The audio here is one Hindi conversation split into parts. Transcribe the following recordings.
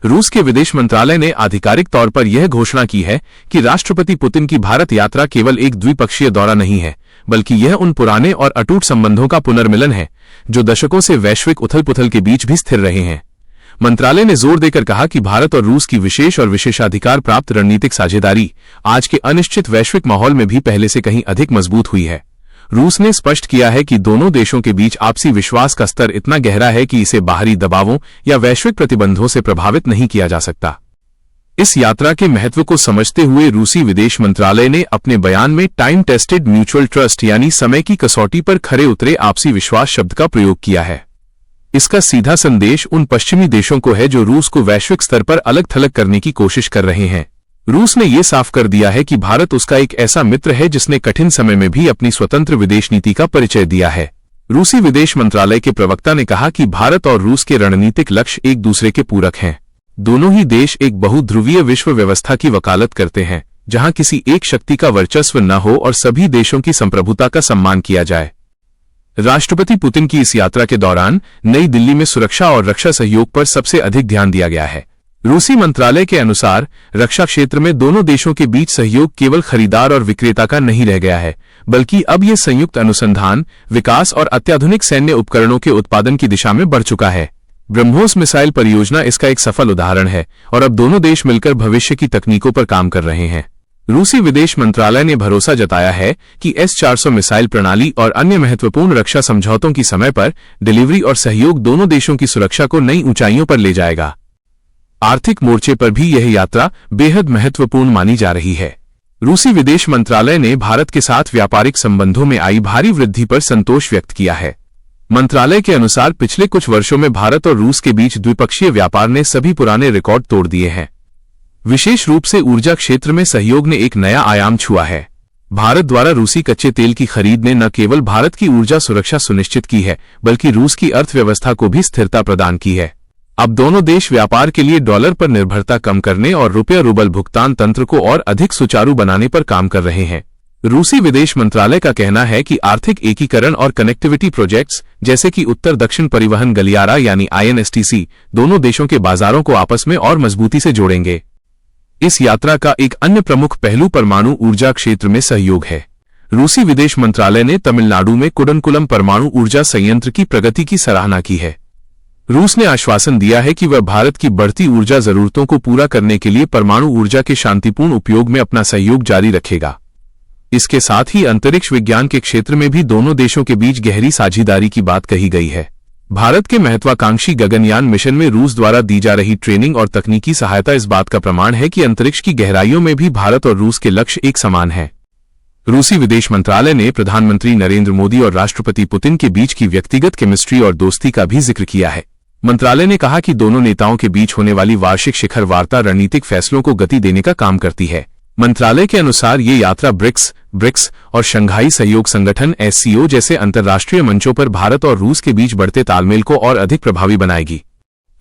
रूस के विदेश मंत्रालय ने आधिकारिक तौर पर यह घोषणा की है कि राष्ट्रपति पुतिन की भारत यात्रा केवल एक द्विपक्षीय दौरा नहीं है, बल्कि यह उन पुराने और अटूट संबंधों का पुनर्मिलन है जो दशकों से वैश्विक उथल-पुथल के बीच भी स्थिर रहे हैं। मंत्रालय ने जोर देकर कहा कि भारत और रूस की विशेष और विशेषाधिकार प्राप्त रणनीतिक साझेदारी आज के अनिश्चित वैश्विक माहौल में भी पहले से कहीं अधिक मजबूत हुई है। रूस ने स्पष्ट किया है कि दोनों देशों के बीच आपसी विश्वास का स्तर इतना गहरा है कि इसे बाहरी दबावों या वैश्विक प्रतिबंधों से प्रभावित नहीं किया जा सकता। इस यात्रा के महत्व को समझते हुए रूसी विदेश मंत्रालय ने अपने बयान में टाइम टेस्टेड म्यूचुअल ट्रस्ट यानी समय की कसौटी पर खरे उतरे आपसी विश्वास शब्द का प्रयोग किया है। इसका सीधा संदेश उन पश्चिमी देशों को है जो रूस को वैश्विक स्तर पर अलग थलग करने की कोशिश कर रहे हैं। रूस ने यह साफ कर दिया है कि भारत उसका एक ऐसा मित्र है जिसने कठिन समय में भी अपनी स्वतंत्र विदेश नीति का परिचय दिया है। रूसी विदेश मंत्रालय के प्रवक्ता ने कहा कि भारत और रूस के रणनीतिक लक्ष्य एक दूसरे के पूरक हैं। दोनों ही देश एक बहुध्रुवीय विश्व व्यवस्था की वकालत करते हैं, जहां किसी एक शक्ति का वर्चस्व न हो और सभी देशों की संप्रभुता का सम्मान किया जाए। राष्ट्रपति पुतिन की इस यात्रा के दौरान नई दिल्ली में सुरक्षा और रक्षा सहयोग पर सबसे अधिक ध्यान दिया गया है। रूसी मंत्रालय के अनुसार रक्षा क्षेत्र में दोनों देशों के बीच सहयोग केवल खरीदार और विक्रेता का नहीं रह गया है, बल्कि अब यह संयुक्त अनुसंधान, विकास और अत्याधुनिक सैन्य उपकरणों के उत्पादन की दिशा में बढ़ चुका है। ब्रह्मोस मिसाइल परियोजना इसका एक सफल उदाहरण है और अब दोनों देश मिलकर भविष्य की तकनीकों पर काम कर रहे हैं। रूसी विदेश मंत्रालय ने भरोसा जताया है कि S-400 मिसाइल प्रणाली और अन्य महत्वपूर्ण रक्षा समझौतों की समय पर डिलीवरी और सहयोग दोनों देशों की सुरक्षा को नई ऊंचाइयों पर ले जाएगा। आर्थिक मोर्चे पर भी यह यात्रा बेहद महत्वपूर्ण मानी जा रही है। रूसी विदेश मंत्रालय ने भारत के साथ व्यापारिक संबंधों में आई भारी वृद्धि पर संतोष व्यक्त किया है। मंत्रालय के अनुसार पिछले कुछ वर्षों में भारत और रूस के बीच द्विपक्षीय व्यापार ने सभी पुराने रिकॉर्ड तोड़ दिए हैं। विशेष रूप से ऊर्जा क्षेत्र में सहयोग ने एक नया आयाम छुआ है। भारत द्वारा रूसी कच्चे तेल की खरीद ने न केवल भारत की ऊर्जा सुरक्षा सुनिश्चित की है, बल्कि रूस की अर्थव्यवस्था को भी स्थिरता प्रदान की है। अब दोनों देश व्यापार के लिए डॉलर पर निर्भरता कम करने और रुपया रूबल भुगतान तंत्र को और अधिक सुचारू बनाने पर काम कर रहे हैं। रूसी विदेश मंत्रालय का कहना है कि आर्थिक एकीकरण और कनेक्टिविटी प्रोजेक्ट्स जैसे कि उत्तर दक्षिण परिवहन गलियारा यानी INSTC दोनों देशों के बाजारों को आपस में और मजबूती से जोड़ेंगे। इस यात्रा का एक अन्य प्रमुख पहलू परमाणु ऊर्जा क्षेत्र में सहयोग है। रूसी विदेश मंत्रालय ने तमिलनाडु में कुडनकुलम परमाणु ऊर्जा संयंत्र की प्रगति की सराहना की है। रूस ने आश्वासन दिया है कि वह भारत की बढ़ती ऊर्जा जरूरतों को पूरा करने के लिए परमाणु ऊर्जा के शांतिपूर्ण उपयोग में अपना सहयोग जारी रखेगा। इसके साथ ही अंतरिक्ष विज्ञान के क्षेत्र में भी दोनों देशों के बीच गहरी साझेदारी की बात कही गई है। भारत के महत्वाकांक्षी गगनयान मिशन में रूस द्वारा दी जा रही ट्रेनिंग और तकनीकी सहायता इस बात का प्रमाण है कि अंतरिक्ष की गहराइयों में भी भारत और रूस के लक्ष्य एक समान हैं। रूसी विदेश मंत्रालय ने प्रधानमंत्री नरेंद्र मोदी और राष्ट्रपति पुतिन के बीच की व्यक्तिगत केमिस्ट्री और दोस्ती का भी जिक्र किया है। मंत्रालय ने कहा कि दोनों नेताओं के बीच होने वाली वार्षिक शिखर वार्ता रणनीतिक फैसलों को गति देने का काम करती है। मंत्रालय के अनुसार ये यात्रा ब्रिक्स और शंघाई सहयोग संगठन SCO जैसे अंतर्राष्ट्रीय मंचों पर भारत और रूस के बीच बढ़ते तालमेल को और अधिक प्रभावी बनाएगी।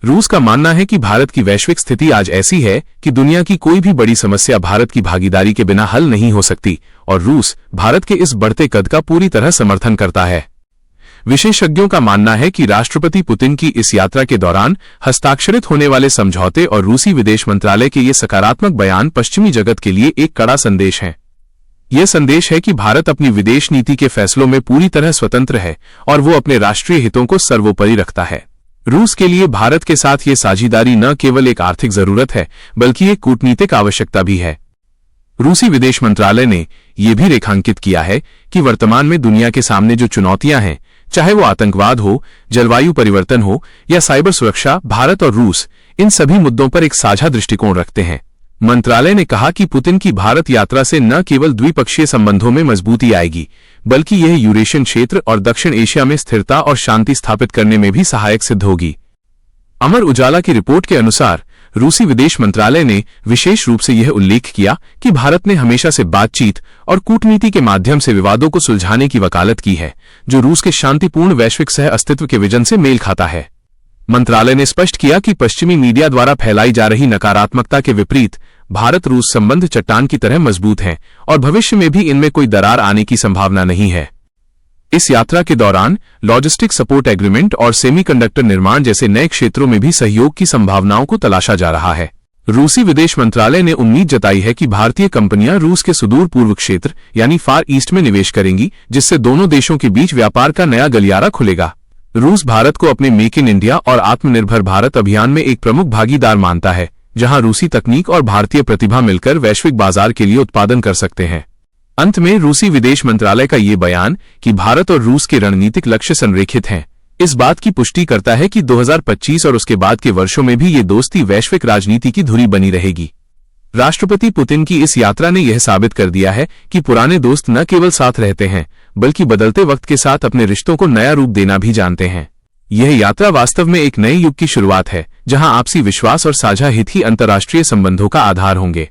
रूस का मानना है कि भारत की वैश्विक स्थिति आज ऐसी है कि दुनिया की कोई भी बड़ी समस्या भारत की भागीदारी के बिना हल नहीं हो सकती और रूस भारत के इस बढ़ते कद का पूरी तरह समर्थन करता है। विशेषज्ञों का मानना है कि राष्ट्रपति पुतिन की इस यात्रा के दौरान हस्ताक्षरित होने वाले समझौते और रूसी विदेश मंत्रालय के ये सकारात्मक बयान पश्चिमी जगत के लिए एक कड़ा संदेश है। यह संदेश है कि भारत अपनी विदेश नीति के फैसलों में पूरी तरह स्वतंत्र है और वो अपने राष्ट्रीय हितों को सर्वोपरि रखता है। रूस के लिए भारत के साथ ये साझेदारी न केवल एक आर्थिक जरूरत है, बल्कि एक कूटनीतिक आवश्यकता भी है। रूसी विदेश मंत्रालय ने यह भी रेखांकित किया है कि वर्तमान में दुनिया के सामने जो चुनौतियां हैं, चाहे वो आतंकवाद हो, जलवायु परिवर्तन हो या साइबर सुरक्षा, भारत और रूस इन सभी मुद्दों पर एक साझा दृष्टिकोण रखते हैं। मंत्रालय ने कहा कि पुतिन की भारत यात्रा से न केवल द्विपक्षीय संबंधों में मजबूती आएगी, बल्कि यह यूरेशियन क्षेत्र और दक्षिण एशिया में स्थिरता और शांति स्थापित करने में भी सहायक सिद्ध होगी। अमर उजाला की रिपोर्ट के अनुसार रूसी विदेश मंत्रालय ने विशेष रूप से यह उल्लेख किया कि भारत ने हमेशा से बातचीत और कूटनीति के माध्यम से विवादों को सुलझाने की वकालत की है, जो रूस के शांतिपूर्ण वैश्विक सह अस्तित्व के विजन से मेल खाता है। मंत्रालय ने स्पष्ट किया कि पश्चिमी मीडिया द्वारा फैलाई जा रही नकारात्मकता के विपरीत भारत रूस संबंध चट्टान की तरह मजबूत हैं और भविष्य में भी इनमें कोई दरार आने की संभावना नहीं है। इस यात्रा के दौरान लॉजिस्टिक सपोर्ट एग्रीमेंट और सेमीकंडक्टर निर्माण जैसे नए क्षेत्रों में भी सहयोग की संभावनाओं को तलाशा जा रहा है। रूसी विदेश मंत्रालय ने उम्मीद जताई है कि भारतीय कंपनियां रूस के सुदूर पूर्व क्षेत्र यानी फार ईस्ट में निवेश करेंगी, जिससे दोनों देशों के बीच व्यापार का नया गलियारा खुलेगा। रूस भारत को अपने मेक इन इंडिया और आत्मनिर्भर भारत अभियान में एक प्रमुख भागीदार मानता है, जहां रूसी तकनीक और भारतीय प्रतिभा मिलकर वैश्विक बाजार के लिए उत्पादन कर सकते हैं। अंत में रूसी विदेश मंत्रालय का ये बयान कि भारत और रूस के रणनीतिक लक्ष्य संरेखित हैं, इस बात की पुष्टि करता है कि 2025 और उसके बाद के वर्षों में भी ये दोस्ती वैश्विक राजनीति की धुरी बनी रहेगी। राष्ट्रपति पुतिन की इस यात्रा ने यह साबित कर दिया है कि पुराने दोस्त न केवल साथ रहते हैं, बल्कि बदलते वक्त के साथ अपने रिश्तों को नया रूप देना भी जानते हैं। यह यात्रा वास्तव में एक नए युग की शुरुआत है, जहां आपसी विश्वास और साझा हित ही अंतर्राष्ट्रीय संबंधों का आधार होंगे।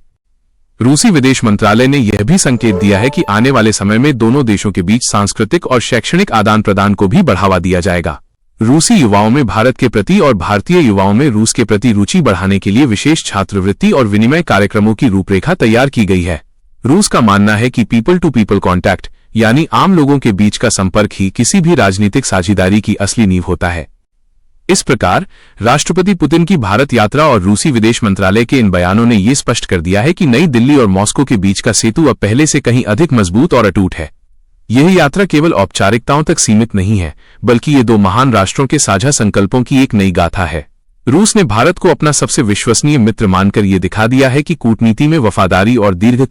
रूसी विदेश मंत्रालय ने यह भी संकेत दिया है कि आने वाले समय में दोनों देशों के बीच सांस्कृतिक और शैक्षणिक आदान प्रदान को भी बढ़ावा दिया जाएगा। रूसी युवाओं में भारत के प्रति और भारतीय युवाओं में रूस के प्रति रुचि बढ़ाने के लिए विशेष छात्रवृत्ति और विनिमय कार्यक्रमों की रूपरेखा तैयार की गई है। रूस का मानना है कि पीपल टू पीपल कॉन्टैक्ट यानी आम लोगों के बीच का संपर्क ही किसी भी राजनीतिक साझेदारी की असली नींव होता है। इस प्रकार राष्ट्रपति पुतिन की भारत यात्रा और रूसी विदेश मंत्रालय के इन बयानों ने ये स्पष्ट कर दिया है कि नई दिल्ली और मॉस्को के बीच का सेतु अब पहले से कहीं अधिक मजबूत और अटूट है। यह यात्रा केवल औपचारिकताओं तक सीमित नहीं है, बल्कि ये दो महान राष्ट्रों के साझा संकल्पों की एक नई गाथा है। रूस ने भारत को अपना सबसे विश्वसनीय मित्र मानकर ये दिखा दिया है कि कूटनीति में वफादारी और दीर्घकाल